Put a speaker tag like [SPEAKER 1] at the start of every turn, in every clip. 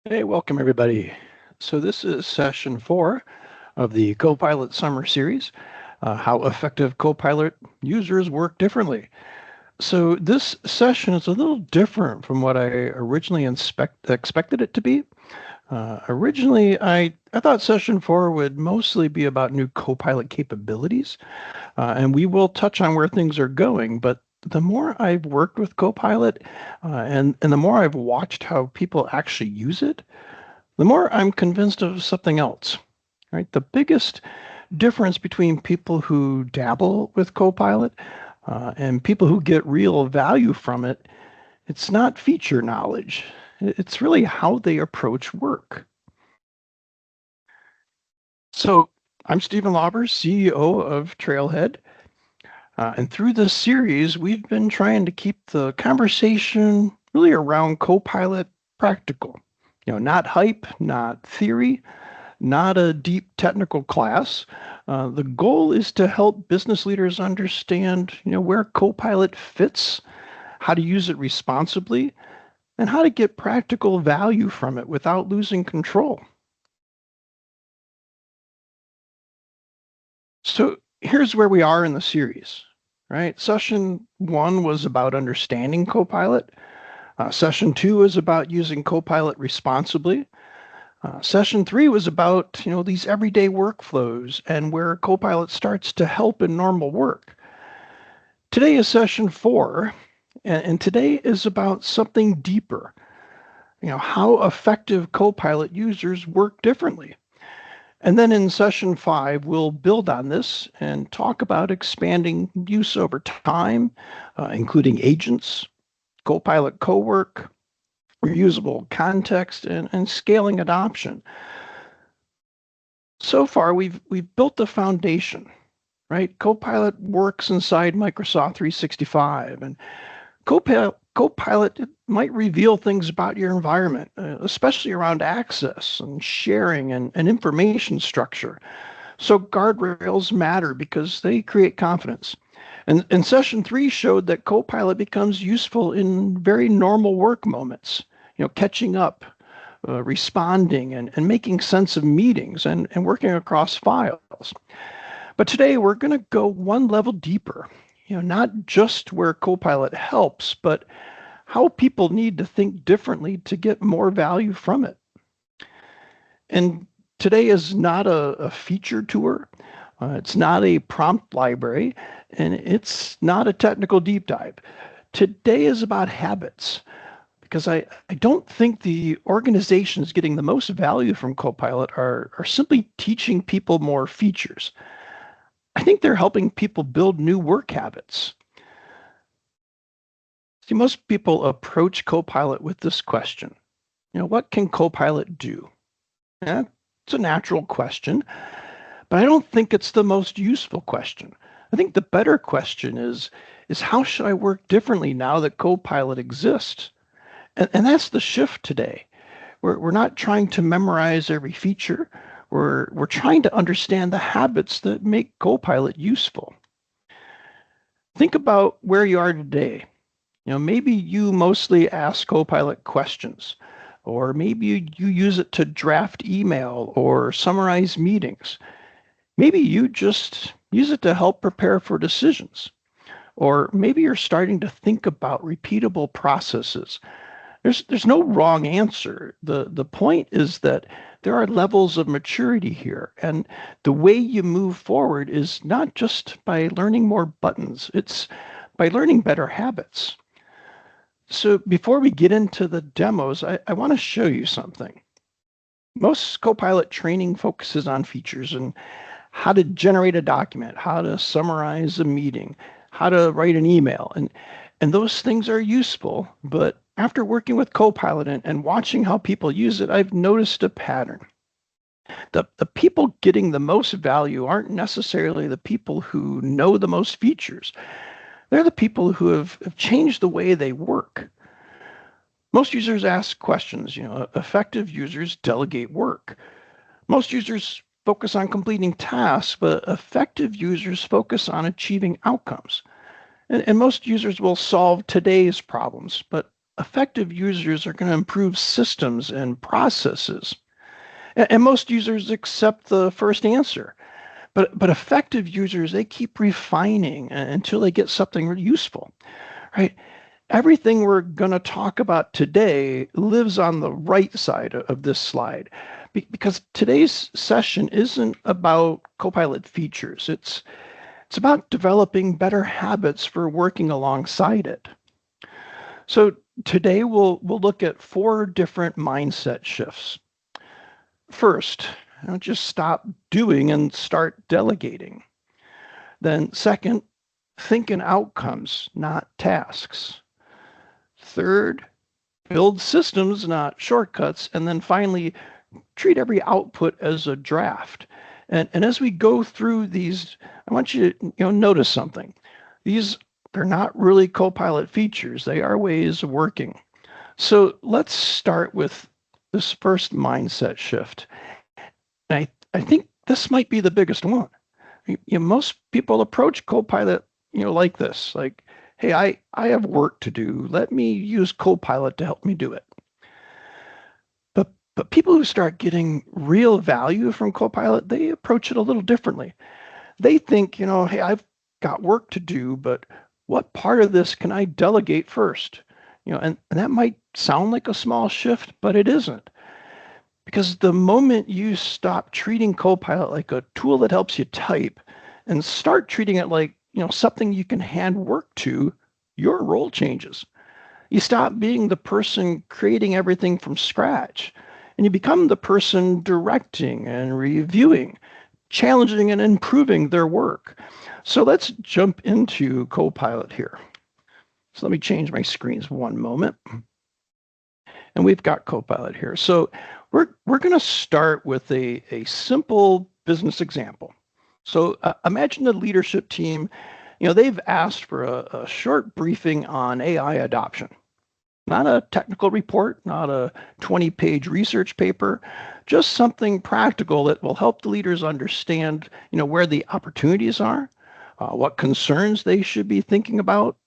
[SPEAKER 1] Hey, welcome everybody. So this is session 4 of the Copilot Summer Series, how effective Copilot users work differently. So this session is a little different from what I originally expected it to be. Originally, I thought session 4 would mostly be about new Copilot capabilities, and we will touch on where things are going, but the more I've worked with Copilot and the more I've watched how people actually use it, the more I'm convinced of something else, right? The biggest difference between people who dabble with Copilot and people who get real value from it, it's not feature knowledge. It's really how they approach work. So I'm Stephen Lauber, CEO of Trailhead. And through this series, we've been trying to keep the conversation really around Copilot practical. Not hype, not theory, not a deep technical class. The goal is to help business leaders understand, where Copilot fits, how to use it responsibly, and how to get practical value from it without losing control. So here's where we are in the series, right? Session 1 was about understanding Copilot. Session 2 is about using Copilot responsibly. Session 3 was about, these everyday workflows and where Copilot starts to help in normal work. Today is session 4, and today is about something deeper. How effective Copilot users work differently. And then in session 5, we'll build on this and talk about expanding use over time, including agents, Copilot co-work, reusable context, and scaling adoption. So far, we've built the foundation, right? Copilot works inside Microsoft 365, and Copilot might reveal things about your environment, especially around access and sharing and information structure. So guardrails matter because they create confidence. And session 3 showed that Copilot becomes useful in very normal work moments, catching up, responding, and making sense of meetings and working across files. But today we're going to go one level deeper, not just where Copilot helps, but how people need to think differently to get more value from it. And today is not a feature tour. It's not a prompt library, and it's not a technical deep dive. Today is about habits, because I don't think the organizations getting the most value from Copilot are simply teaching people more features. I think they're helping people build new work habits. See, most people approach Copilot with this question. What can Copilot do? Yeah, it's a natural question, but I don't think it's the most useful question. I think the better question is how should I work differently now that Copilot exists? And that's the shift today. We're not trying to memorize every feature. We're trying to understand the habits that make Copilot useful. Think about where you are today. Maybe you mostly ask Copilot questions, or maybe you use it to draft email or summarize meetings. Maybe you just use it to help prepare for decisions, or maybe you're starting to think about repeatable processes. There's no wrong answer. The point is that there are levels of maturity here, and the way you move forward is not just by learning more buttons, it's by learning better habits. So before we get into the demos, I want to show you something. Most Copilot training focuses on features and how to generate a document, how to summarize a meeting, how to write an email. And those things are useful, but after working with Copilot and watching how people use it, I've noticed a pattern. The people getting the most value aren't necessarily the people who know the most features. They're the people who have changed the way they work. Most users ask questions. Effective users delegate work. Most users focus on completing tasks, but effective users focus on achieving outcomes. And most users will solve today's problems, but effective users are going to improve systems and processes. And most users accept the first answer. But effective users, they keep refining until they get something really useful, right? Everything we're going to talk about today lives on the right side of this slide because today's session isn't about Copilot features. It's about developing better habits for working alongside it. So today we'll look at 4 different mindset shifts. First, just stop doing and start delegating. Then second, think in outcomes, not tasks. Third, build systems, not shortcuts. And then finally, treat every output as a draft. And as we go through these, I want you to notice something. They're not really Copilot features. They are ways of working. So let's start with this first mindset shift. And I think this might be the biggest one. Most people approach Copilot, like this, like, hey, I have work to do. Let me use Copilot to help me do it. But people who start getting real value from Copilot, they approach it a little differently. They think, hey, I've got work to do, but what part of this can I delegate first? And that might sound like a small shift, but it isn't. Because the moment you stop treating Copilot like a tool that helps you type and start treating it like, something you can hand work to, your role changes. You stop being the person creating everything from scratch, and you become the person directing and reviewing, challenging and improving their work. So let's jump into Copilot here. So let me change my screens one moment. And we've got Copilot here. So we're going to start with a simple business example. So imagine a leadership team, they've asked for a short briefing on AI adoption. Not a technical report, not a 20-page research paper, just something practical that will help the leaders understand, where the opportunities are, what concerns they should be thinking about,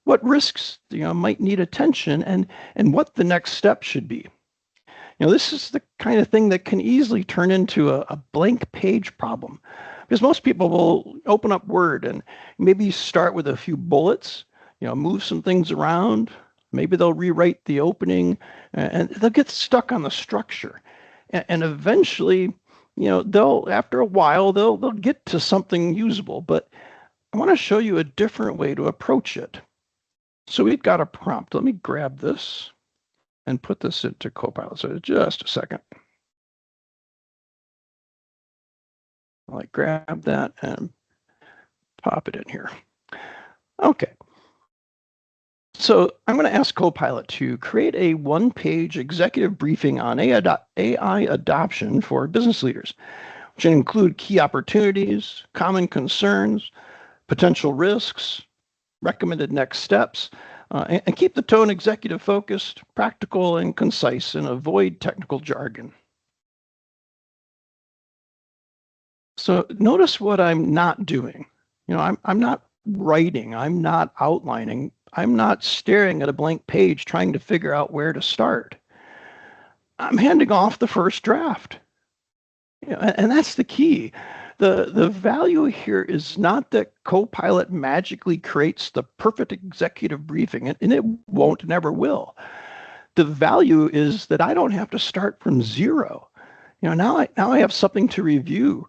[SPEAKER 1] what risks, might need attention, and what the next step should be. This is the kind of thing that can easily turn into a blank page problem, because most people will open up Word and maybe start with a few bullets, move some things around. Maybe they'll rewrite the opening, and they'll get stuck on the structure. And eventually, after a while, they'll get to something usable. But I want to show you a different way to approach it. So we've got a prompt. Let me grab this and put this into Copilot. So just a second. I'll grab that and pop it in here. Okay. So I'm going to ask Copilot to create a one-page executive briefing on AI adoption for business leaders, which include key opportunities, common concerns, potential risks, recommended next steps, and keep the tone executive focused, practical, and concise, and avoid technical jargon. So notice what I'm not doing. I'm not writing, I'm not outlining, I'm not staring at a blank page trying to figure out where to start. I'm handing off the first draft. And that's the key. The value here is not that Copilot magically creates the perfect executive briefing, and it won't, never will. The value is that I don't have to start from zero. Now I have something to review.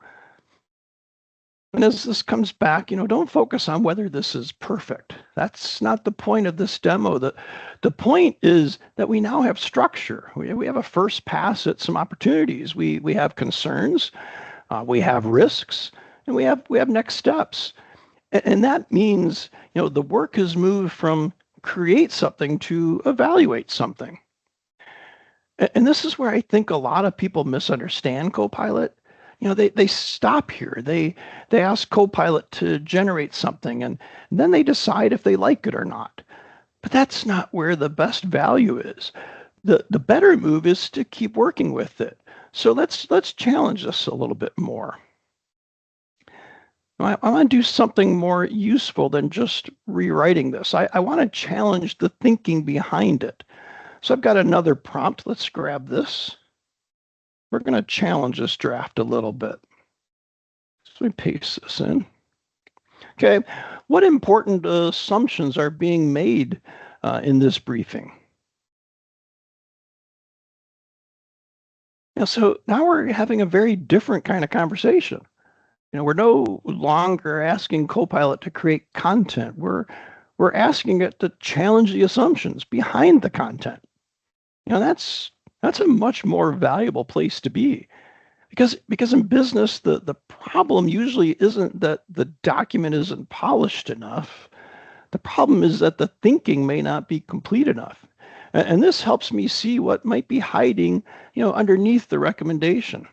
[SPEAKER 1] And as this comes back, don't focus on whether this is perfect. That's not the point of this demo. The point is that we now have structure. We have a first pass at some opportunities. We have concerns, we have risks, and we have next steps. And that means, the work has moved from create something to evaluate something. And this is where I think a lot of people misunderstand Copilot. They stop here. They ask Copilot to generate something, and then they decide if they like it or not. But that's not where the best value is. The better move is to keep working with it. So let's challenge this a little bit more. I want to do something more useful than just rewriting this. I want to challenge the thinking behind it. So I've got another prompt. Let's grab this. We're going to challenge this draft a little bit. So we paste this in. Okay, what important assumptions are being made in this briefing? So now we're having a very different kind of conversation. We're no longer asking Copilot to create content. We're asking it to challenge the assumptions behind the content. That's a much more valuable place to be. Because in business, the problem usually isn't that the document isn't polished enough. The problem is that the thinking may not be complete enough. And this helps me see what might be hiding, underneath the recommendation.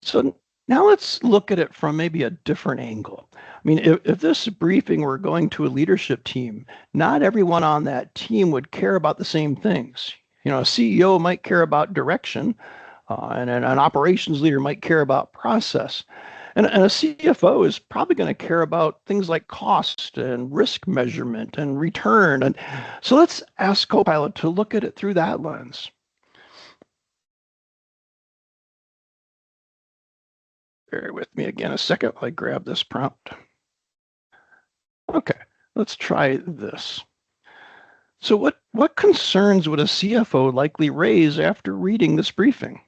[SPEAKER 1] So now let's look at it from maybe a different angle. I mean, if this briefing were going to a leadership team, not everyone on that team would care about the same things. A CEO might care about direction, and an operations leader might care about process. And a CFO is probably going to care about things like cost and risk measurement and return. And so let's ask Copilot to look at it through that lens. Bear with me again a second while I grab this prompt. Okay, let's try this. So what concerns would a CFO likely raise after reading this briefing?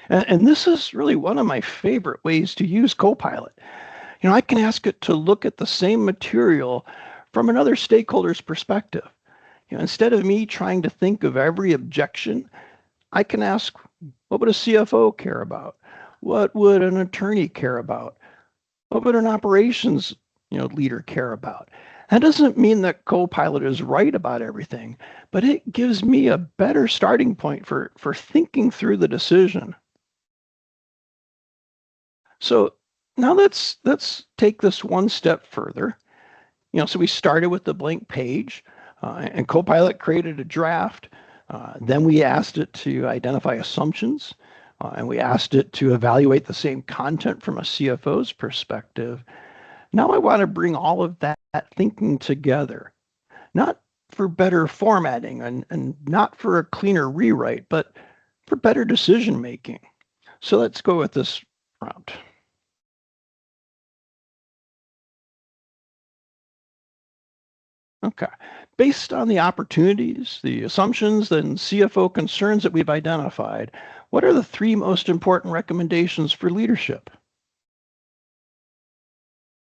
[SPEAKER 1] And this is really one of my favorite ways to use Copilot. I can ask it to look at the same material from another stakeholder's perspective. Instead of me trying to think of every objection, I can ask, what would a CFO care about? What would an attorney care about? What would an operations leader care about? That doesn't mean that Copilot is right about everything, but it gives me a better starting point for thinking through the decision. So now let's take this one step further. So we started with the blank page, and Copilot created a draft. Then we asked it to identify assumptions, and we asked it to evaluate the same content from a CFO's perspective. Now I want to bring all of that thinking together, not for better formatting and not for a cleaner rewrite, but for better decision making. So let's go with this prompt. Okay. Based on the opportunities, the assumptions, and CFO concerns that we've identified, what are the three most important recommendations for leadership?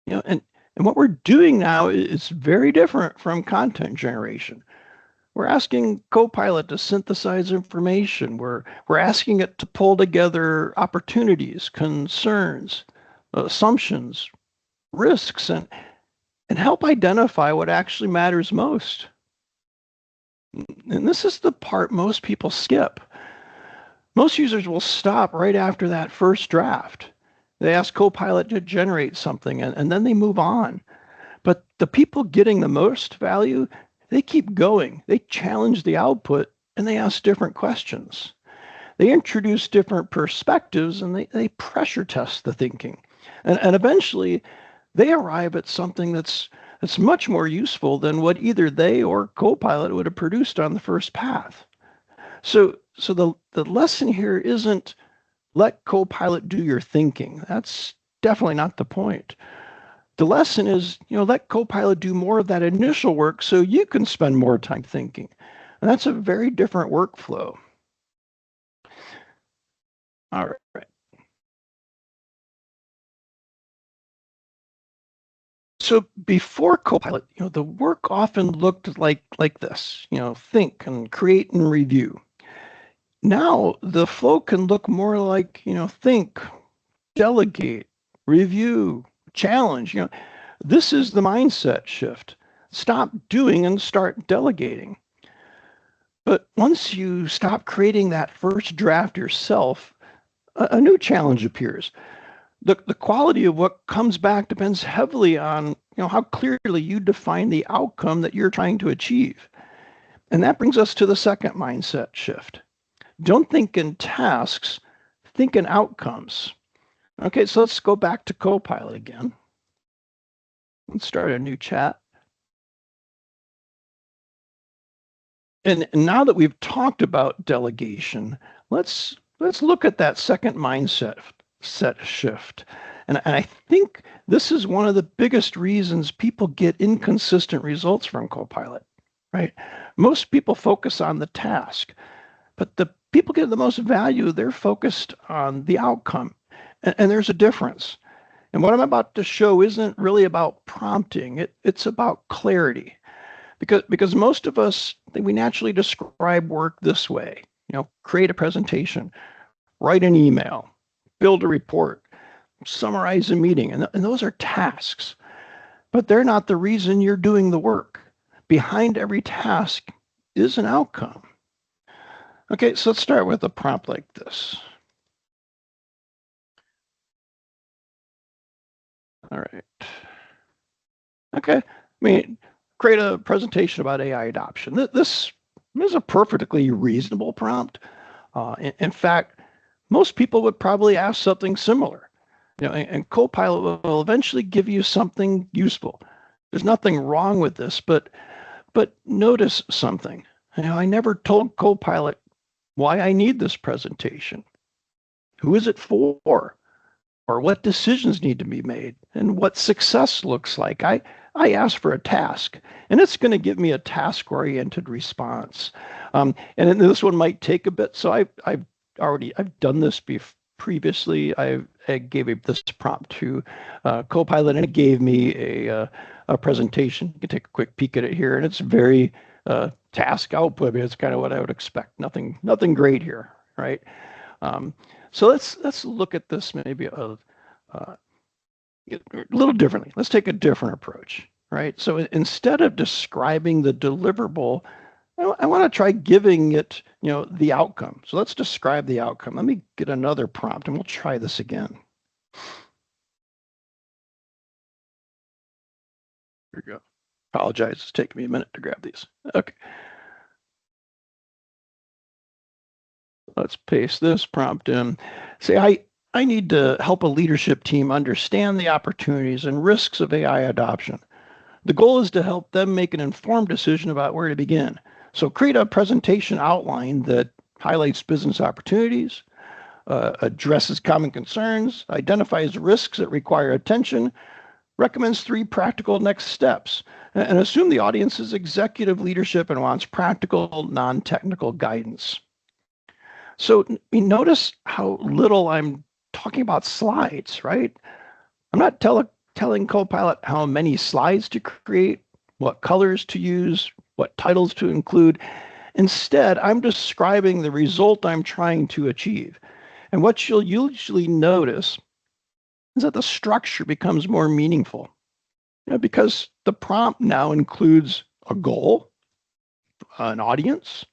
[SPEAKER 1] And what we're doing now is very different from content generation. We're asking Copilot to synthesize information. We're asking it to pull together opportunities, concerns, assumptions, risks, and help identify what actually matters most. And this is the part most people skip. Most users will stop right after that first draft. They ask Copilot to generate something and then they move on. But the people getting the most value, they keep going. They challenge the output and they ask different questions. They introduce different perspectives and they pressure test the thinking. And eventually they arrive at something that's much more useful than what either they or Copilot would have produced on the first path. So the lesson here isn't let Copilot do your thinking. That's definitely not the point. The lesson is, let Copilot do more of that initial work so you can spend more time thinking. And that's a very different workflow. All right. So before Copilot, the work often looked like this, think and create and review. Now the flow can look more like, think, delegate, review, challenge. This is the mindset shift. Stop doing and start delegating. But once you stop creating that first draft yourself, a new challenge appears. The quality of what comes back depends heavily on how clearly you define the outcome that you're trying to achieve. And that brings us to the second mindset shift. Don't think in tasks, think in outcomes. Okay, so let's go back to Copilot again. Let's start a new chat. And now that we've talked about delegation, let's look at that second mindset shift. And I think this is one of the biggest reasons people get inconsistent results from Copilot, right? Most people focus on the task, but the people get the most value, they're focused on the outcome. And there's a difference. And what I'm about to show isn't really about prompting, it's about clarity. Because most of us, we naturally describe work this way, create a presentation, write an email, build a report, summarize a meeting. And those are tasks, but they're not the reason you're doing the work. Behind every task is an outcome. Okay, so let's start with a prompt like this. All right. Okay. I mean, create a presentation about AI adoption. This is a perfectly reasonable prompt. In fact, most people would probably ask something similar. And Copilot will eventually give you something useful. There's nothing wrong with this, but notice something. I never told Copilot why I need this presentation. Who is it for? Or what decisions need to be made and what success looks like. I asked for a task, and it's going to give me a task-oriented response. And this one might take a bit. So I've done this previously. I gave this prompt to Copilot, and it gave me a presentation. You can take a quick peek at it here, and it's very task output. I mean, it's kind of what I would expect. Nothing great here, right? So let's look at this maybe a little differently. Let's take a different approach, right? So instead of describing the deliverable, I want to try giving it, the outcome. So let's describe the outcome. Let me get another prompt, and we'll try this again. Here we go. Apologize. It's taking me a minute to grab these. Okay. Let's paste this prompt in. Say, I need to help a leadership team understand the opportunities and risks of AI adoption. The goal is to help them make an informed decision about where to begin. So create a presentation outline that highlights business opportunities, addresses common concerns, identifies risks that require attention, recommends 3 practical next steps, and assume the audience is executive leadership and wants practical, non-technical guidance. So notice how little I'm talking about slides, right? I'm not telling Copilot how many slides to create, what colors to use, what titles to include. Instead, I'm describing the result I'm trying to achieve. And what you'll usually notice is that the structure becomes more meaningful, because the prompt now includes a goal, an audience,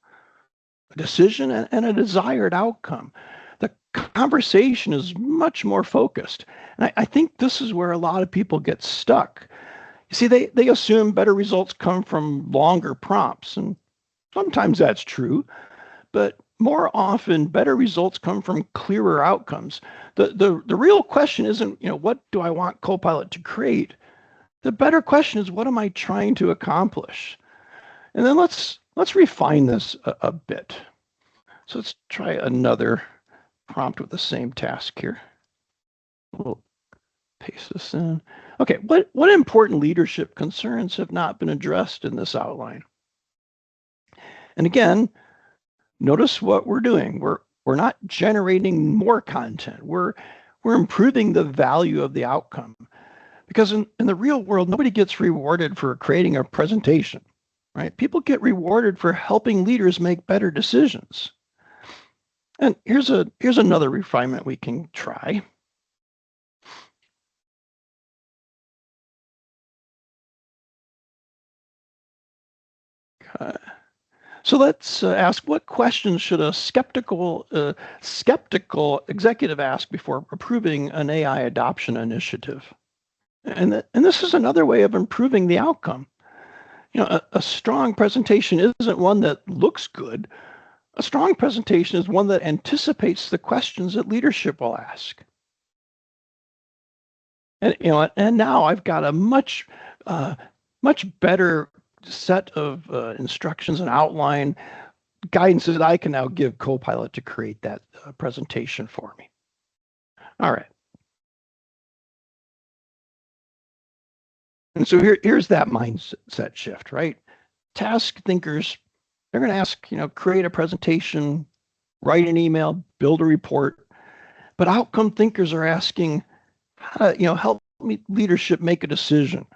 [SPEAKER 1] a decision, and a desired outcome. The conversation is much more focused. And I think this is where a lot of people get stuck. You see, they assume better results come from longer prompts, and sometimes that's true, but more often better results come from clearer outcomes. The real question isn't, what do I want Copilot to create? The better question is, what am I trying to accomplish? And then let's refine this a bit. So let's try another prompt with the same task here. We'll paste this in. Okay, what important leadership concerns have not been addressed in this outline? And again, notice what we're doing. We're not generating more content. We're improving the value of the outcome. Because in the real world, nobody gets rewarded for creating a presentation, right? People get rewarded for helping leaders make better decisions. And here's another refinement we can try. So let's ask, what questions should a skeptical executive ask before approving an AI adoption initiative? And this is another way of improving the outcome. A strong presentation isn't one that looks good. A strong presentation is one that anticipates the questions that leadership will ask. And now I've got a much better set of instructions and outline guidance that I can now give Copilot to create that presentation for me. All right. And so here's that mindset shift, right? Task thinkers, they're going to ask, create a presentation, write an email, build a report. But outcome thinkers are asking, help me leadership make a decision,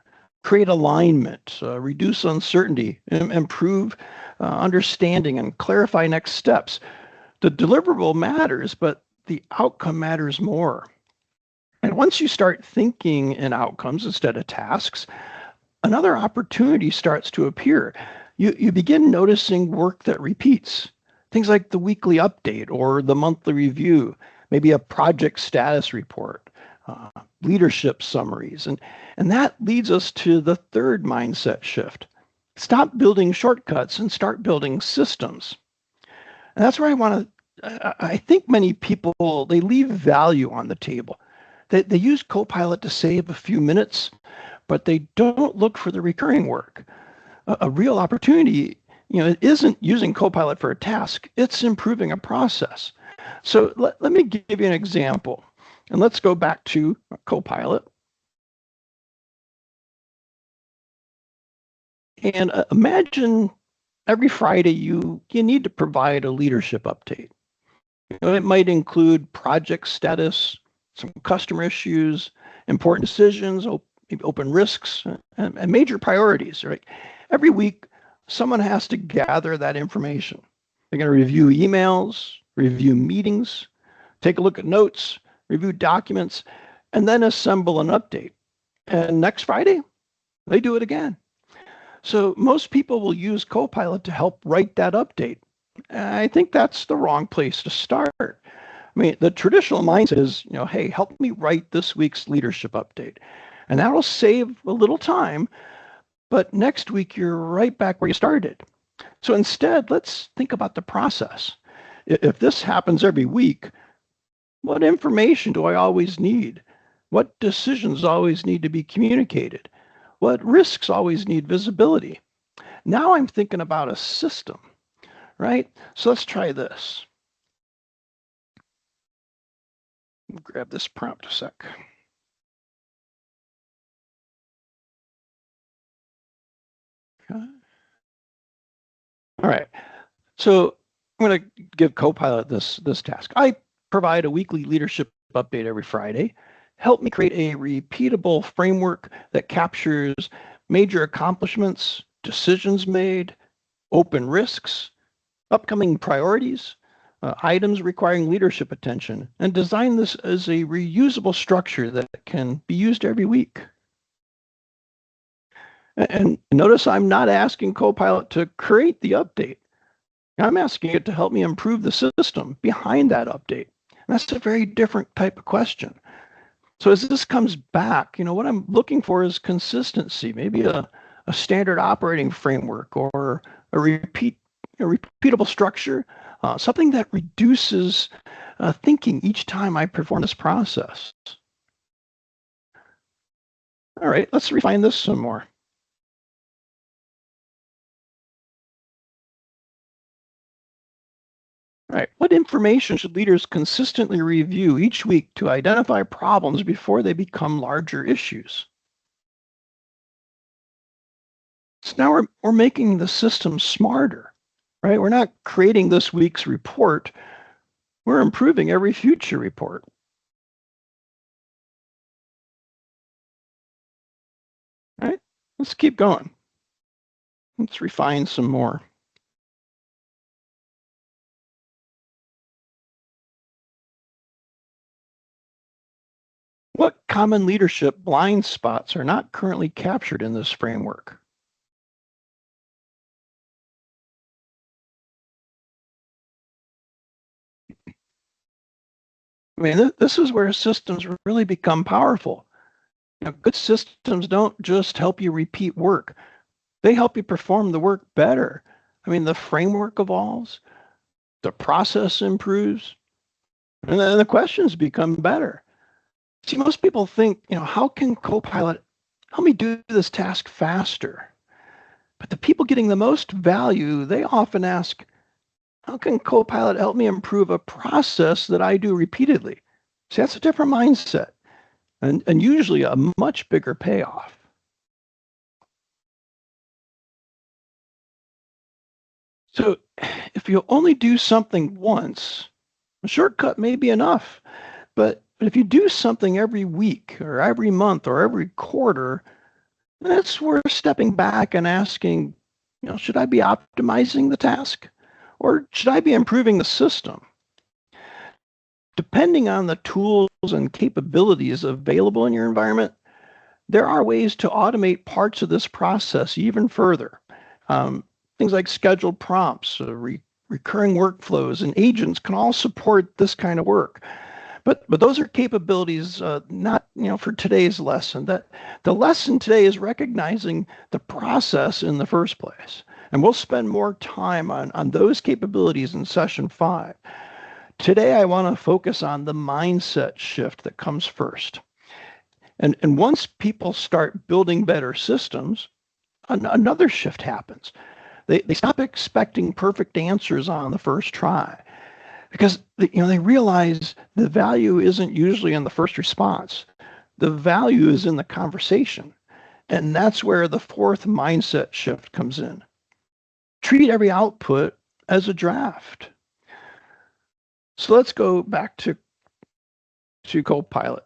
[SPEAKER 1] create alignment, reduce uncertainty, improve understanding, and clarify next steps. The deliverable matters, but the outcome matters more. And once you start thinking in outcomes instead of tasks, another opportunity starts to appear. You begin noticing work that repeats, things like the weekly update or the monthly review, maybe a project status report, leadership summaries. And that leads us to the third mindset shift. Stop building shortcuts and start building systems. And that's where I think many people, they leave value on the table. They use Copilot to save a few minutes, but they don't look for the recurring work. A real opportunity, it isn't using Copilot for a task, it's improving a process. So let me give you an example. And let's go back to Copilot. And imagine every Friday you need to provide a leadership update. It might include project status, some customer issues, important decisions, maybe open risks, and major priorities, right? Every week, someone has to gather that information. They're going to review emails, review meetings, take a look at notes, review documents, and then assemble an update. And next Friday, they do it again. So most people will use Copilot to help write that update. I think that's the wrong place to start. I mean, the traditional mindset is, hey, help me write this week's leadership update. And that'll save a little time, but next week you're right back where you started. So instead, let's think about the process. If this happens every week, what information do I always need? What decisions always need to be communicated? What risks always need visibility? Now I'm thinking about a system, right? So let's try this. Grab this prompt a sec. Okay. All right. So I'm going to give Copilot this task. I provide a weekly leadership update every Friday. Help me create a repeatable framework that captures major accomplishments, decisions made, open risks, upcoming priorities, items requiring leadership attention, and design this as a reusable structure that can be used every week. And notice I'm not asking Copilot to create the update. I'm asking it to help me improve the system behind that update. And that's a very different type of question. So as this comes back, what I'm looking for is consistency, maybe a standard operating framework or a repeatable structure, something that reduces thinking each time I perform this process. All right, let's refine this some more. All right, what information should leaders consistently review each week to identify problems before they become larger issues? So now we're making the system smarter, right? We're not creating this week's report. We're improving every future report. All right, let's keep going. Let's refine some more. What common leadership blind spots are not currently captured in this framework? I mean, this is where systems really become powerful. Good systems don't just help you repeat work. They help you perform the work better. I mean, the framework evolves, the process improves, and then the questions become better. See, most people think, how can Copilot help me do this task faster? But the people getting the most value, they often ask, how can Copilot help me improve a process that I do repeatedly? See, that's a different mindset and usually a much bigger payoff. So if you only do something once, a shortcut may be enough. But if you do something every week or every month or every quarter, it's worth stepping back and asking, should I be optimizing the task or should I be improving the system? Depending on the tools and capabilities available in your environment, there are ways to automate parts of this process even further. Um, Things like scheduled prompts, recurring workflows, and agents can all support this kind of work. But those are capabilities not for today's lesson. That the lesson today is recognizing the process in the first place, and we'll spend more time on those capabilities in session 5. Today, I want to focus on the mindset shift that comes first. And once people start building better systems, another shift happens. They stop expecting perfect answers on the first try because they realize the value isn't usually in the first response. The value is in the conversation. And that's where the fourth mindset shift comes in. Treat every output as a draft. So let's go back to Copilot.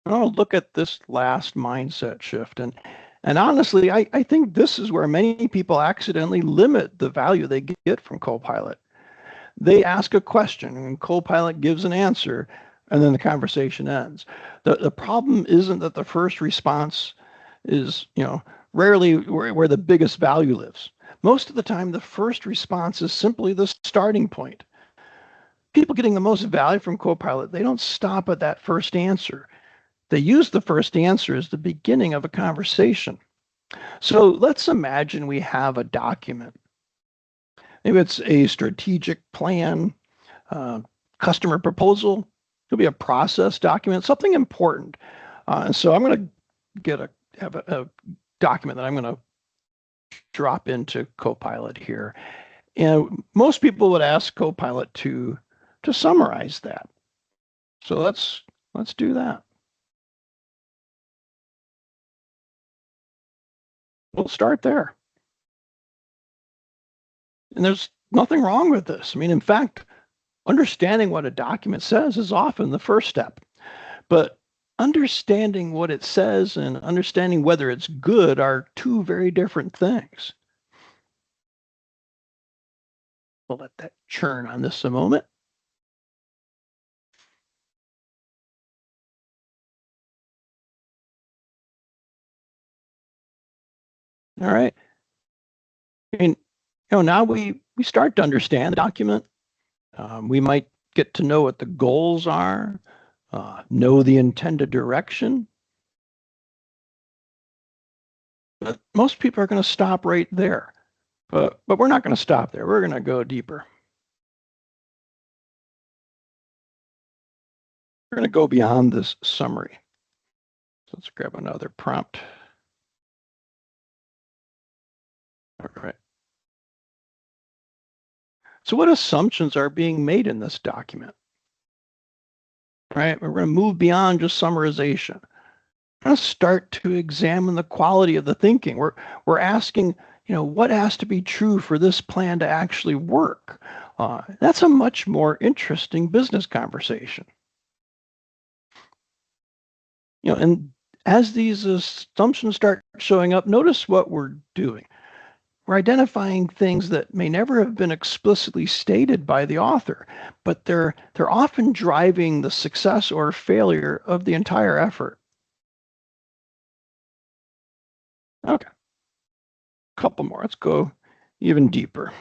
[SPEAKER 1] I'll look at this last mindset shift. And honestly, I think this is where many people accidentally limit the value they get from Copilot. They ask a question and Copilot gives an answer, and then the conversation ends. The problem isn't that the first response is, rarely where the biggest value lives. Most of the time, the first response is simply the starting point. People getting the most value from Copilot, they don't stop at that first answer. They use the first answer as the beginning of a conversation. So let's imagine we have a document. Maybe it's a strategic plan, uh, customer proposal. It could be a process document, something important. And so I'm going to have a document that I'm going to drop into Copilot here. And most people would ask Copilot to summarize that. So let's do that. We'll start there. And there's nothing wrong with this. I mean, in fact, understanding what a document says is often the first step. But understanding what it says and understanding whether it's good are two very different things. We'll let that churn on this a moment. All right. And now we start to understand the document. We might get to know what the goals are, know the intended direction. But most people are going to stop right there. But we're not going to stop there. We're going to go deeper. We're going to go beyond this summary. So let's grab another prompt. All right. So what assumptions are being made in this document? All right, we're going to move beyond just summarization. We're going to start to examine the quality of the thinking. We're asking, what has to be true for this plan to actually work? That's a much more interesting business conversation. And as these assumptions start showing up, notice what we're doing. We're identifying things that may never have been explicitly stated by the author, but they're often driving the success or failure of the entire effort. Okay, couple more. Let's go even deeper.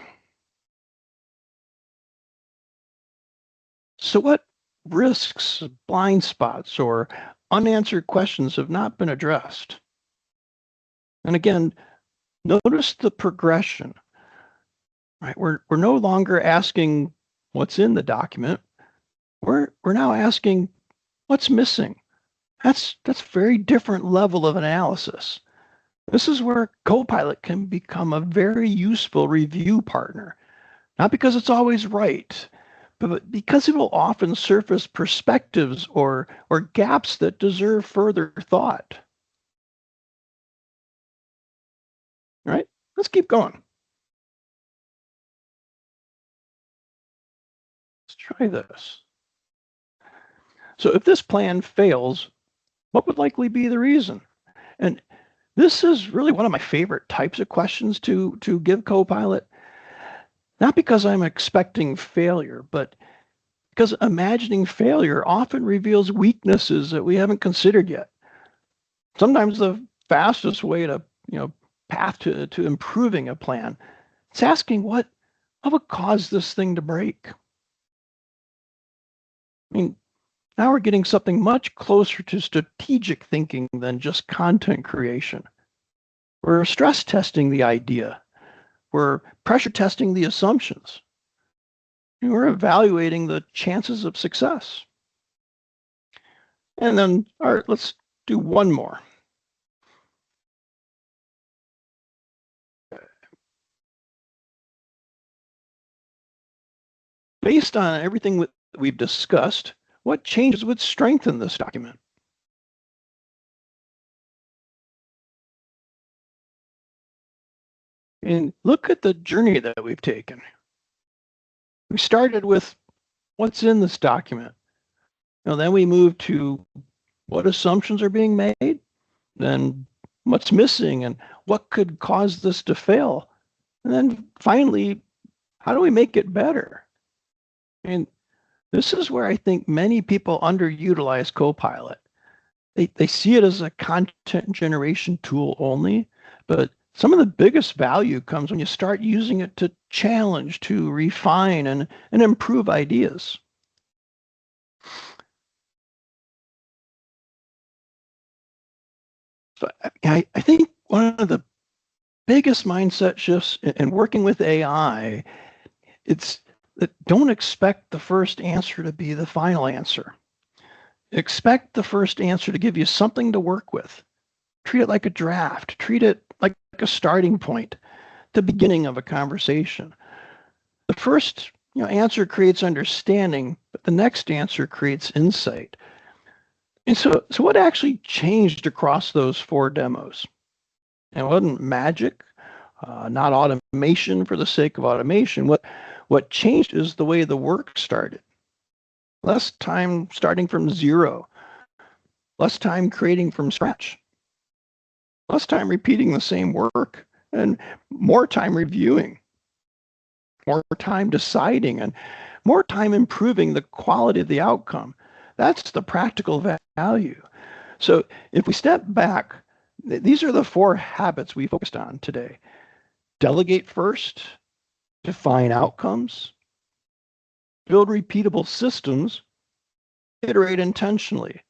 [SPEAKER 1] So what risks, blind spots, or unanswered questions have not been addressed? And again, notice the progression. Right? We're no longer asking what's in the document, we're now asking what's missing. That's very different level of analysis. This is where Copilot can become a very useful review partner, not because it's always right, but because it will often surface perspectives or gaps that deserve further thought. Right? Let's keep going. Let's try this. So if this plan fails, what would likely be the reason? And this is really one of my favorite types of questions to give Copilot, not because I'm expecting failure, but because imagining failure often reveals weaknesses that we haven't considered yet. Sometimes the fastest way to, path to improving a plan, it's asking what would cause this thing to break? I mean, now we're getting something much closer to strategic thinking than just content creation. We're stress testing the idea. We're pressure testing the assumptions. And we're evaluating the chances of success. And then, all right, let's do one more. Based on everything we've discussed, what changes would strengthen this document? And look at the journey that we've taken. We started with what's in this document. Then we moved to what assumptions are being made, then what's missing and what could cause this to fail. And then finally, how do we make it better? And this is where I think many people underutilize Copilot. They see it as a content generation tool only, but some of the biggest value comes when you start using it to challenge, to refine, and improve ideas. So I think one of the biggest mindset shifts in working with AI, it's that don't expect the first answer to be the final answer. Expect the first answer to give you something to work with. Treat it like a draft. Treat it like a starting point, the beginning of a conversation. The first answer creates understanding, but the next answer creates insight. And so what actually changed across those 4 demos? It wasn't magic, not automation for the sake of automation. What changed is the way the work started. Less time starting from zero, less time creating from scratch, less time repeating the same work, and more time reviewing, more time deciding, and more time improving the quality of the outcome. That's the practical value. So if we step back, these are the 4 habits we focused on today. Delegate first, define outcomes, build repeatable systems, iterate intentionally.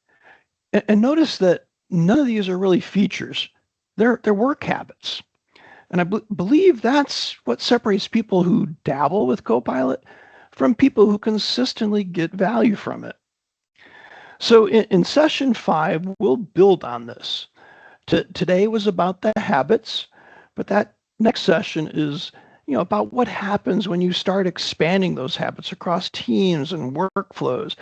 [SPEAKER 1] And notice that none of these are really features. They're work habits. And I believe that's what separates people who dabble with Copilot from people who consistently get value from it. So in session 5, we'll build on this. Today was about the habits, but that next session is about what happens when you start expanding those habits across teams and workflows.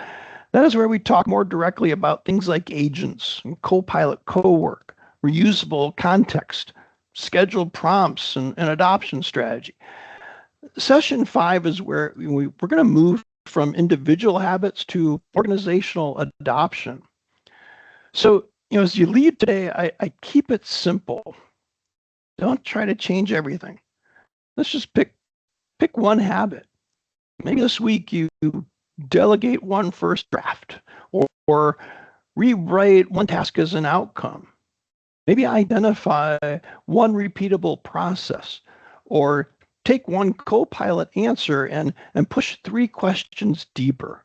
[SPEAKER 1] That is where we talk more directly about things like agents and Copilot co-work, reusable context, scheduled prompts, and adoption strategy. Session 5 is where we're going to move from individual habits to organizational adoption. So, as you lead today, I keep it simple. Don't try to change everything. Let's just pick one habit. Maybe this week you delegate one first draft, or rewrite one task as an outcome. Maybe identify one repeatable process, or take one Copilot answer and push 3 questions deeper.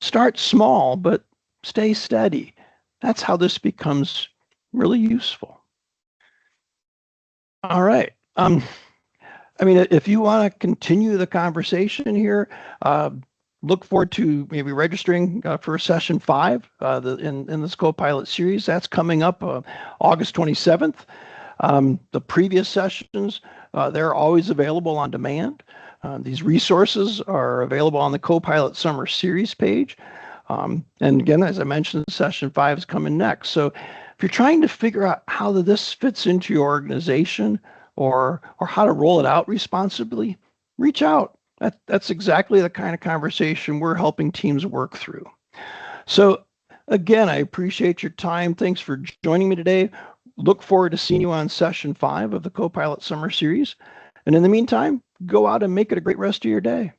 [SPEAKER 1] Start small, but stay steady. That's how this becomes really useful. All right. I mean, if you want to continue the conversation here, look forward to maybe registering for session 5 in this Copilot series. That's coming up August 27th. The previous sessions, they're always available on demand. These resources are available on the Copilot Summer Series page. And again, as I mentioned, session 5 is coming next. So if you're trying to figure out how this fits into your organization or how to roll it out responsibly, reach out. That's exactly the kind of conversation we're helping teams work through. So again, I appreciate your time. Thanks for joining me today. Look forward to seeing you on session 5 of the Copilot Summer Series. And in the meantime, go out and make it a great rest of your day.